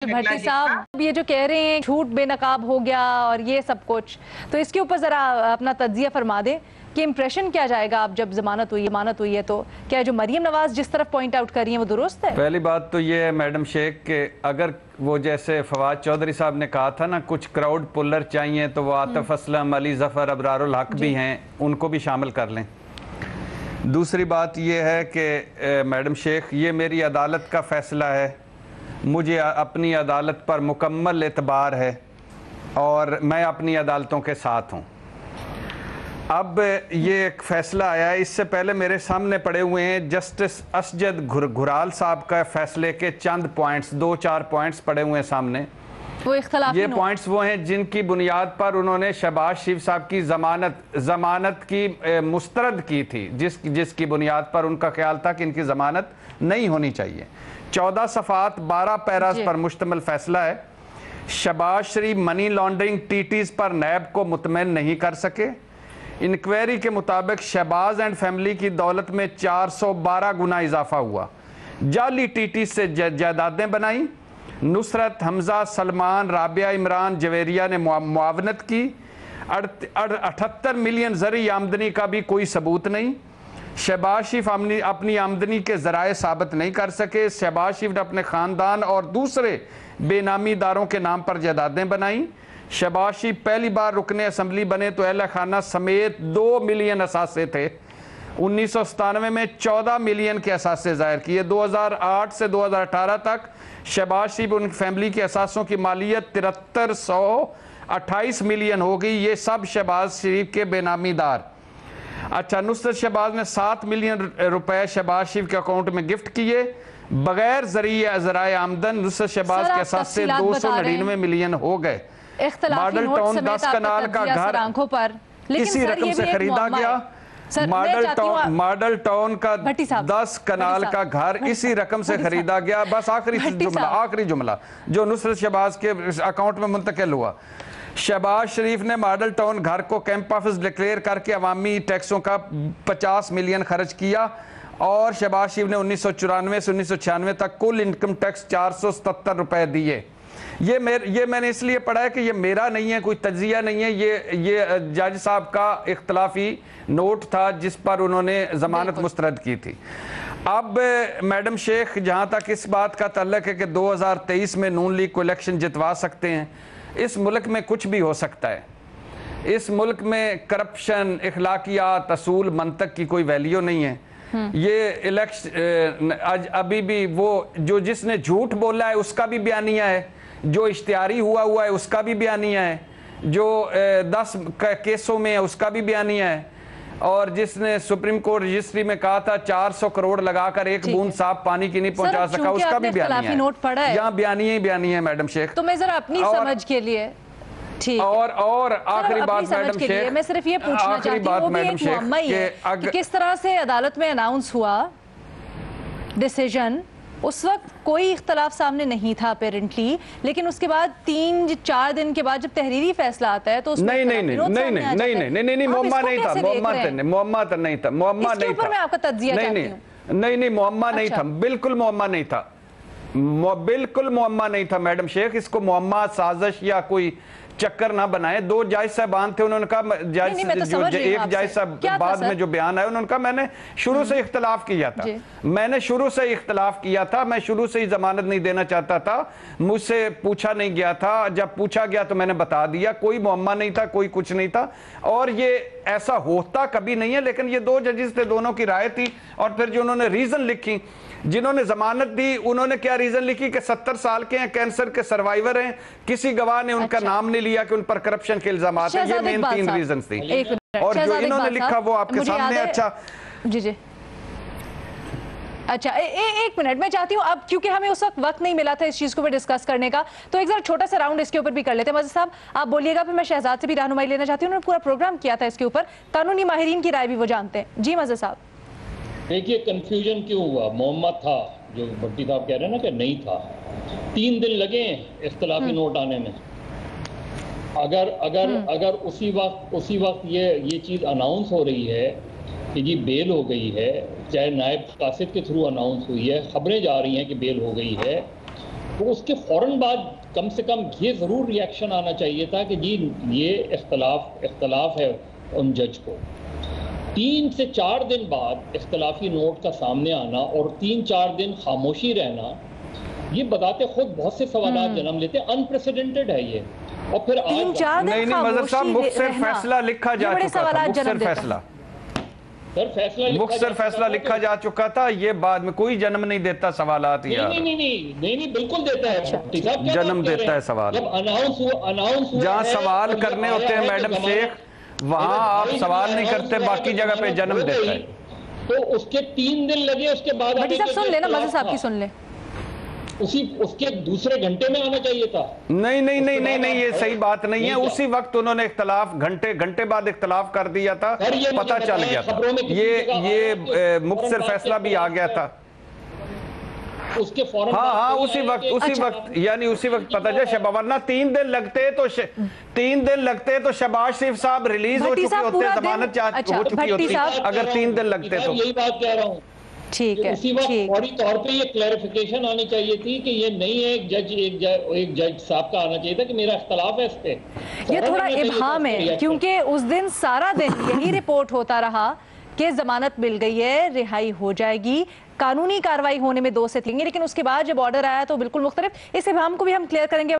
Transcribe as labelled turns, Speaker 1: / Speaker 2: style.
Speaker 1: भट्टी साहब ये जो कह रहे हैं झूठ बेनकाब हो गया और ये सब कुछ, तो इसके ऊपर ज़रा अपना तज्जिया फरमा दें कि इम्प्रेशन क्या जाएगा अब जब जमानत हुई है तो क्या जो मरीम नवाज जिस तरफ पॉइंट आउट कर रही हैं वो दुरुस्त है?
Speaker 2: पहली बात तो ये है मैडम शेख के अगर वो जैसे फवाद चौधरी साहब ने कहा था ना कुछ क्राउड पुलर चाहिए तो वो आतिफ असलम, अली जफर, अबरारुल हक भी हैं, उनको भी शामिल कर लें। दूसरी बात ये है कि मैडम शेख ये मेरी अदालत का फैसला है, मुझे अपनी अदालत पर मुकम्मल एतबार है और मैं अपनी अदालतों के साथ हूँ। अब ये एक फ़ैसला आया है, इससे पहले मेरे सामने पड़े हुए हैं जस्टिस असजद घुराल साहब का फ़ैसले के चंद पॉइंट्स, 2-4 पॉइंट्स पड़े हुए हैं सामने।
Speaker 1: वो इख्तलाफी
Speaker 2: ये पॉइंट्स वो हैं जिनकी बुनियाद पर उन्होंने शहबाज शरीफ साहब की ज़मानत की मुस्तरद की थी, जिसकी बुनियाद पर उनका ख्याल था कि इनकी ज़मानत नहीं होनी चाहिए। 14 सफ़ात 12 पैराज पर मुश्तमिल फ़ैसला है। शहबाज शरीफ मनी लॉन्ड्रिंग टीटीज़ पर नैब को मुतमईन नहीं कर सके। इंक्वायरी के मुताबिक शहबाज एंड फैमिली की दौलत में 412 गुना इजाफा हुआ। जाली टीटी से जायदादें बनाई। नुसरत, हमजा, सलमान, राबिया, इमरान, जवेरिया ने मुआवनत की। 78 मिलियन ज़री आमदनी का भी कोई सबूत नहीं। शहबाज शरीफ अपनी आमदनी के ज़राए साबित नहीं कर सके। शहबाज शरीफ ने अपने ख़ानदान और दूसरे बेनामीदारों के नाम पर जायदादें बनाई। शहबाज शरीफ पहली बार रुकने असम्बली बने तो अहल खाना समेत 2 मिलियन असासे थे। 1997 में 14 मिलियन के असासे ज़ाहिर किए। 2008 से 2018 तक शहबाज शरीफ उनकी फैमिली के असासों की मालियत 7328 मिलियन हो गई। ये सब शहबाज शरीफ के बेनामीदार। अच्छा, नुसरत शहबाज ने 7 मिलियन रुपए शहबाज शरीफ के अकाउंट में गिफ्ट किए बगैर ज़राए आमदन। नुसरत शहबाज के असासे 299 मिलियन हो गए। मॉडल टाउन 10 कनाल का घर इसी रकम से खरीदा गया। मॉडल टाउन का 10 कनाल का घर इसी रकम से खरीदा गया। बस आखिरी जुमला जो नुसरत शहबाज के अकाउंट में मुंतकिल हुआ। शहबाज शरीफ ने मॉडल टाउन घर को कैंप ऑफिस डिक्लेयर करके अवामी टैक्सों का 50 मिलियन खर्च किया और शहबाज शरीफ ने 1994 से 1996 तक कुल इनकम टैक्स 477 रुपए दिए। ये मैंने इसलिए पढ़ा है कि ये मेरा नहीं है, कोई तज्जिया नहीं है, ये जज साहब का इख्तलाफी नोट था जिस पर उन्होंने ज़मानत मुस्तरद की थी। अब मैडम शेख जहाँ तक इस बात का तल्लक है कि 2023 में नून लीग को इलेक्शन जितवा सकते हैं, इस मुल्क में कुछ भी हो सकता है। इस मुल्क में करप्शन, इखलाकियात, असूल, मंतक की कोई वैल्यू नहीं है। ये इलेक्शन अभी भी वो जिसने झूठ बोला है उसका भी बयानिया है, जो इश्तिहारी हुआ है उसका भी बयानिया है, जो 10 केसों में है उसका भी बयानिया है, और जिसने सुप्रीम कोर्ट रजिस्ट्री में कहा था 400 करोड़ लगाकर एक बूंद साफ पानी की नहीं पहुंचा सका, उसका भी बयानिया है। यहाँ बयानिया ही बयानिया है मैडम शेख।
Speaker 1: तो मैं जरा अपनी समझ के लिए
Speaker 2: और आखिरी बात मैडम शेख,
Speaker 1: मैं सिर्फ ये पूछना चाहती हूँ, वो भी एक मुअम्मा ही है कि किस तरह से अदालत में अनाउंस हुआ डिसीजन, उस वक्त कोई इख्तलाफ सामने नहीं था अपेरेंटली, लेकिन उसके बाद 3-4 दिन के बाद जब तहरीरी फैसला आता है तो उसमें
Speaker 2: नहीं मुअम्मा नहीं था, मुअम्मा नहीं था,
Speaker 1: मैं आपका तज्जिया चाहती हूं।
Speaker 2: नहीं मुअम्मा नहीं था, बिल्कुल मुअम्मा नहीं था, बिल्कुल मुअम्मा नहीं था मैडम शेख। इसको मुअम्मा, साजिश या कोई चक्कर ना बनाए। 2 जज साहबान थे, उन्होंने कहा एक जज साहब बाद में जो बयान आया उन्होंने कहा मैंने शुरू से इख्तलाफ किया था, मैं शुरू से ही जमानत नहीं देना चाहता था, मुझसे पूछा नहीं गया था, जब पूछा गया तो मैंने बता दिया, कोई मुअम्मा नहीं था, कोई कुछ नहीं था। और ये ऐसा होता कभी नहीं है, लेकिन ये 2 जजेस थे, दोनों की राय थी। और फिर जो उन्होंने रीजन लिखी, जिन्होंने जमानत दी, उन्होंने क्या रीजन लिखी कि 70 साल के हैं, कैंसर के सर्वाइवर हैं, किसी गवाह ने उनका नाम नहीं लिया कि उन पर करप्शन के इल्जामात हैं। ये मेन 3 रीजन थी। और जो इन्होंने लिखा वो आपके सामने। अच्छा
Speaker 1: जी अच्छा, एक मिनट मैं चाहती हूँ, अब क्योंकि हमें उस वक्त नहीं मिला था इस चीज को भी डिस्कस करने का, तो एक जरा छोटा सा राउंड इसके ऊपर भी कर लेते हैं। मज़ीद साहब आप बोलिएगा, फिर मैं शहजाद से भी रहनुमाई लेना चाहती हूँ, उन्होंने पूरा प्रोग्राम किया था इसके ऊपर, कानूनी माहिरीन की राय भी वो जानते हैं। जी मज़ीद साहब।
Speaker 3: देखिए कंफ्यूजन क्यों हुआ, मोहम्मद था जो भट्टी साहब कह रहे हैं ना कि नहीं था, 3 दिन लगे इख्तलाफी नोट आने में। अगर उसी वक्त ये चीज़ अनाउंस हो रही है कि जी बेल हो गई है, चाहे नायब कासिद के थ्रू अनाउंस हुई है, खबरें जा रही हैं कि बेल हो गई है, تو اس کے فوراً بعد کم سے کم یہ ضرور ریاکشن آنا چاہیے تھا کہ جی یہ اختلاف ہے ان جج کو. 3 سے 4 دن بعد اختلافی نوٹ کا سامنے آنا اور 3-4 دن خاموشی رہنا، یہ بذات خود بہت سے سوالات جنم لیتے ہیں. انپریسیڈنٹڈ ہے یہ. اور پھر آج
Speaker 2: نہیں مظہر صاحب مختصر فیصلہ لکھا جا چکا تھا. مختصر فیصلہ لکھا جا چکا تھا. یہ بعد میں کوئی جنم نہیں دیتا سوالات.
Speaker 3: نہیں بالکل دیتا ہے.
Speaker 2: جنم دیتا ہے سوال.
Speaker 3: جب اناؤنس
Speaker 2: جہاں سوال کرنے ہوتے ہیں میڈم شیخ، وہاں آپ سوال نہیں کرتے، باقی جگہ پہ جنم دیتا ہے.
Speaker 3: تو اس کے 3 دن لگے، اس کے بعد
Speaker 1: بھٹی صاحب سن لیں نا، مظہر صاحب کی سن لیں.
Speaker 3: اس کے دوسرے گھنٹے میں آنا چاہیے تھا.
Speaker 2: نہیں یہ صحیح بات نہیں ہے. اسی وقت انہوں نے اختلاف گھنٹے بعد اختلاف کر دیا تھا، پتہ چل گیا تھا. یہ مختصر فیصلہ بھی آ گیا تھا.
Speaker 3: اس کے فوراً
Speaker 2: ہاں اسی وقت یعنی اسی وقت پتہ چلا. ورنہ 3 دن لگتے تو شہباز شریف صاحب ریلیز ہو چکے ہوتے، ضمانت ہو چکی ہوتی اگر 3 دن لگتے تو.
Speaker 3: یہی بات کہہ رہا ہوں.
Speaker 1: ٹھیک ہے.
Speaker 3: اسی وقت فوری طور پہ یہ کلیریفیکیشن آنی چاہیے تھی کہ یہ نہیں ہے ایک جج صاحب کا آنا چاہیے تھا کہ میرا اختلاف ہے اس پہ.
Speaker 1: یہ تھوڑا ابہام ہے کیونکہ اس دن سارا دن یہی رپورٹ ہوتا رہا کہ ضمانت مل گئی ہے، رہائی ہو جائے گی، قانونی کاروائی ہونے میں 2 سے 3 گے، لیکن اس کے بعد جب آرڈر آیا تو بالکل مختلف. اس ابہام کو بھی ہم کلیئر کریں گے.